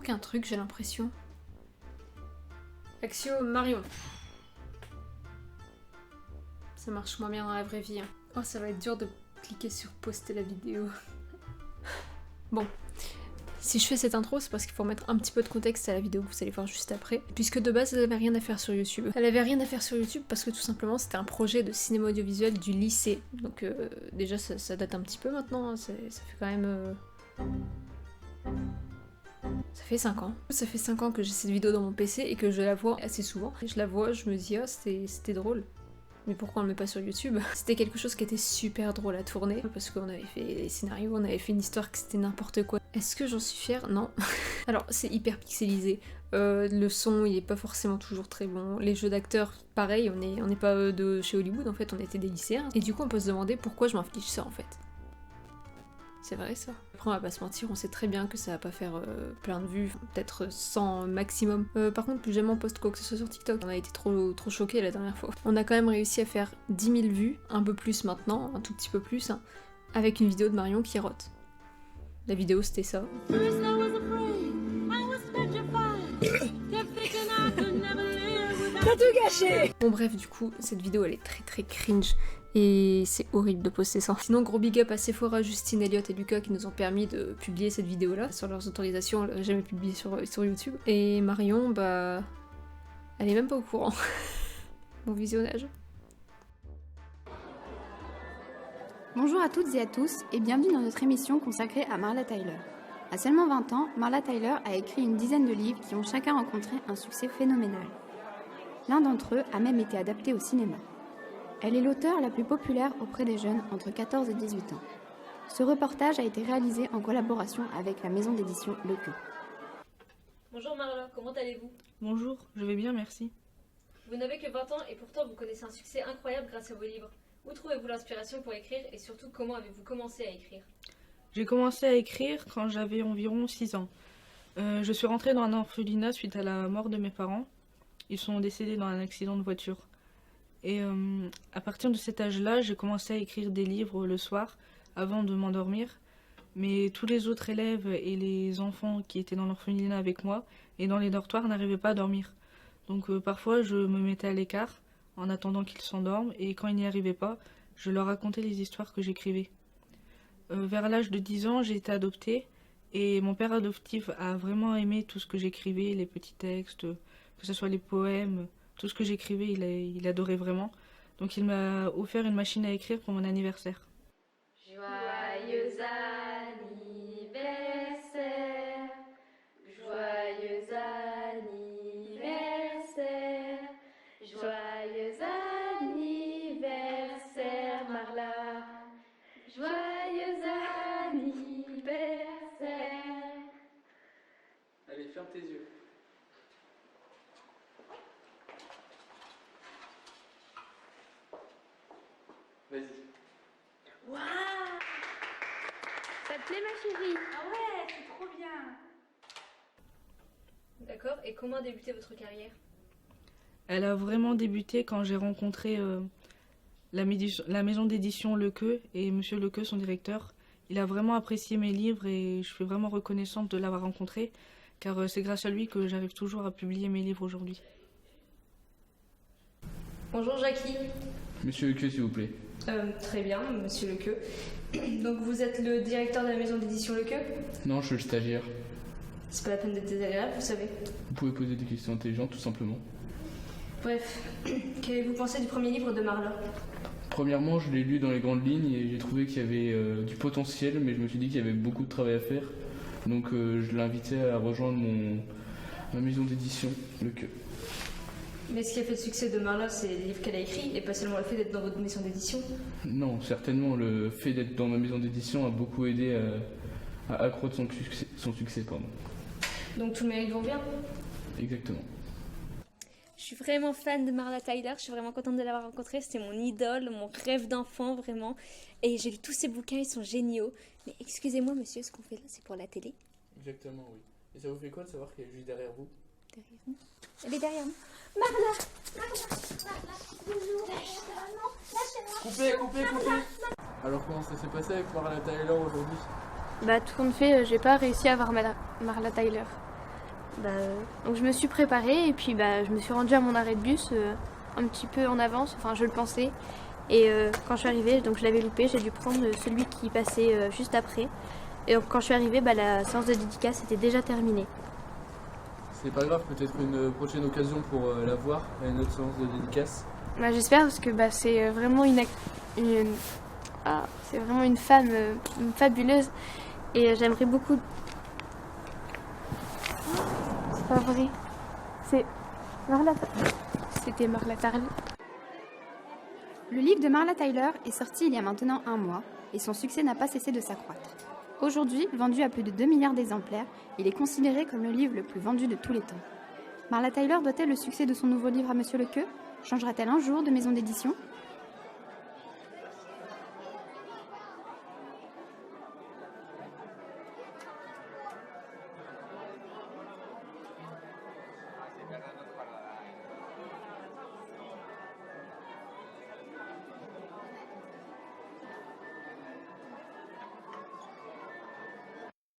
manque un truc, j'ai l'impression. Axio Marion. Ça marche moins bien dans la vraie vie. Hein. Oh, ça va être dur de cliquer sur poster la vidéo. Bon. Si je fais cette intro, c'est parce qu'il faut mettre un petit peu de contexte à la vidéo que vous allez voir juste après. Puisque de base, elle avait rien à faire sur YouTube. Elle avait rien à faire sur YouTube parce que tout simplement, c'était un projet de cinéma audiovisuel du lycée. Donc déjà, ça date un petit peu maintenant. Hein. Ça fait quand même... Ça fait 5 ans. Ça fait 5 ans que j'ai cette vidéo dans mon PC et que je la vois assez souvent. Et je la vois, je me dis, oh, c'était drôle. Mais pourquoi on le met pas sur YouTube? C'était quelque chose qui était super drôle à tourner, parce qu'on avait fait les scénarios, on avait fait une histoire que c'était n'importe quoi. Est-ce que j'en suis fière? Non. Alors, c'est hyper pixelisé. Le son, il est pas forcément toujours très bon. Les jeux d'acteurs, pareil, on n'est pas de chez Hollywood, en fait, on était des lycéens. Et du coup, on peut se demander pourquoi je m'inflige ça, en fait. C'est vrai ça. Après on va pas se mentir, on sait très bien que ça va pas faire plein de vues, peut-être 100 maximum. Par contre, plus jamais on poste quoi que ce soit sur TikTok. On a été trop choqués la dernière fois. On a quand même réussi à faire 10 000 vues, un peu plus maintenant, un tout petit peu plus, hein, avec une vidéo de Marion qui rote. La vidéo c'était ça. T'as tout gâché! Bon bref, du coup, cette vidéo elle est très cringe. Et c'est horrible de poster ça. Sinon, gros big up à Sephora, Justine, Elliot et Lucas qui nous ont permis de publier cette vidéo-là. Sur leurs autorisations, elle n'a jamais publié sur YouTube. Et Marion, bah... elle est même pas au courant. Bon visionnage. Bonjour à toutes et à tous et bienvenue dans notre émission consacrée à Marla Tyler. À seulement 20 ans, Marla Tyler a écrit une dizaine de livres qui ont chacun rencontré un succès phénoménal. L'un d'entre eux a même été adapté au cinéma. Elle est l'auteure la plus populaire auprès des jeunes entre 14 et 18 ans. Ce reportage a été réalisé en collaboration avec la maison d'édition Le Queue. Bonjour Marla, comment allez-vous? Bonjour, je vais bien, merci. Vous n'avez que 20 ans et pourtant vous connaissez un succès incroyable grâce à vos livres. Où trouvez-vous l'inspiration pour écrire et surtout comment avez-vous commencé à écrire? J'ai commencé à écrire quand j'avais environ 6 ans. Je suis rentrée dans un orphelinat suite à la mort de mes parents. Ils sont décédés dans un accident de voiture. Et à partir de cet âge-là, j'ai commencé à écrire des livres le soir, avant de m'endormir. Mais tous les autres élèves et les enfants qui étaient dans l'orphelinat avec moi et dans les dortoirs n'arrivaient pas à dormir. Donc parfois, je me mettais à l'écart en attendant qu'ils s'endorment. Et quand ils n'y arrivaient pas, je leur racontais les histoires que j'écrivais. Vers l'âge de 10 ans, j'ai été adoptée. Et mon père adoptif a vraiment aimé tout ce que j'écrivais, les petits textes, que ce soit les poèmes... Tout ce que j'écrivais, il adorait vraiment. Donc il m'a offert une machine à écrire pour mon anniversaire. Joyeux anniversaire, joyeux anniversaire, joyeux anniversaire Marla, joyeux anniversaire. Allez, ferme tes yeux. Vas-y. Waouh! Ça te plaît ma chérie? Ah ouais, c'est trop bien. D'accord, et comment a débuté votre carrière? Elle a vraiment débuté quand j'ai rencontré la maison d'édition Le Queue et Monsieur Le Queue, son directeur. Il a vraiment apprécié mes livres et je suis vraiment reconnaissante de l'avoir rencontré car c'est grâce à lui que j'arrive toujours à publier mes livres aujourd'hui. Bonjour Jackie. Monsieur Le Queue, s'il vous plaît. Très bien, monsieur Le Queue. Donc vous êtes le directeur de la maison d'édition Le Queue? Non, je suis le stagiaire. C'est pas la peine d'être désagréable, vous savez. Vous pouvez poser des questions intelligentes, tout simplement. Bref, qu'avez-vous pensé du premier livre de Marla? Premièrement, je l'ai lu dans les grandes lignes et j'ai trouvé qu'il y avait du potentiel, mais je me suis dit qu'il y avait beaucoup de travail à faire. Donc je l'invitais à rejoindre ma maison d'édition, Le Queue. Mais ce qui a fait le succès de Marla, c'est les livres qu'elle a écrits et pas seulement le fait d'être dans votre maison d'édition. Non, certainement, le fait d'être dans ma maison d'édition a beaucoup aidé à accroître son succès. Pardon. Donc tout le mérite vous revient? Exactement. Je suis vraiment fan de Marla Tyler, je suis vraiment contente de l'avoir rencontrée, c'était mon idole, mon rêve d'enfant vraiment. Et j'ai lu tous ses bouquins, ils sont géniaux. Mais excusez-moi monsieur, ce qu'on fait là, c'est pour la télé? Exactement, oui. Et ça vous fait quoi de savoir qu'elle est juste derrière vous? Derrière nous? Elle est derrière nous. Coupez. Alors comment ça s'est passé avec Marla Tyler aujourd'hui? Bah tout compte fait, j'ai pas réussi à avoir Marla Tyler. Donc je me suis préparée et puis je me suis rendue à mon arrêt de bus un petit peu en avance, enfin je le pensais. Et quand je suis arrivée, donc je l'avais loupé, j'ai dû prendre celui qui passait juste après. Et donc quand je suis arrivée, la séance de dédicace était déjà terminée. C'est pas grave, peut-être une prochaine occasion pour la voir à une autre séance de dédicace. J'espère parce que c'est vraiment c'est vraiment une femme fabuleuse et j'aimerais beaucoup. C'est pas vrai. C'était Marla Tyler. Le livre de Marla Tyler est sorti il y a maintenant 1 mois et son succès n'a pas cessé de s'accroître. Aujourd'hui, vendu à plus de 2 milliards d'exemplaires, il est considéré comme le livre le plus vendu de tous les temps. Marla Tyler doit-elle le succès de son nouveau livre à Monsieur Lequeux? Changera-t-elle un jour de maison d'édition?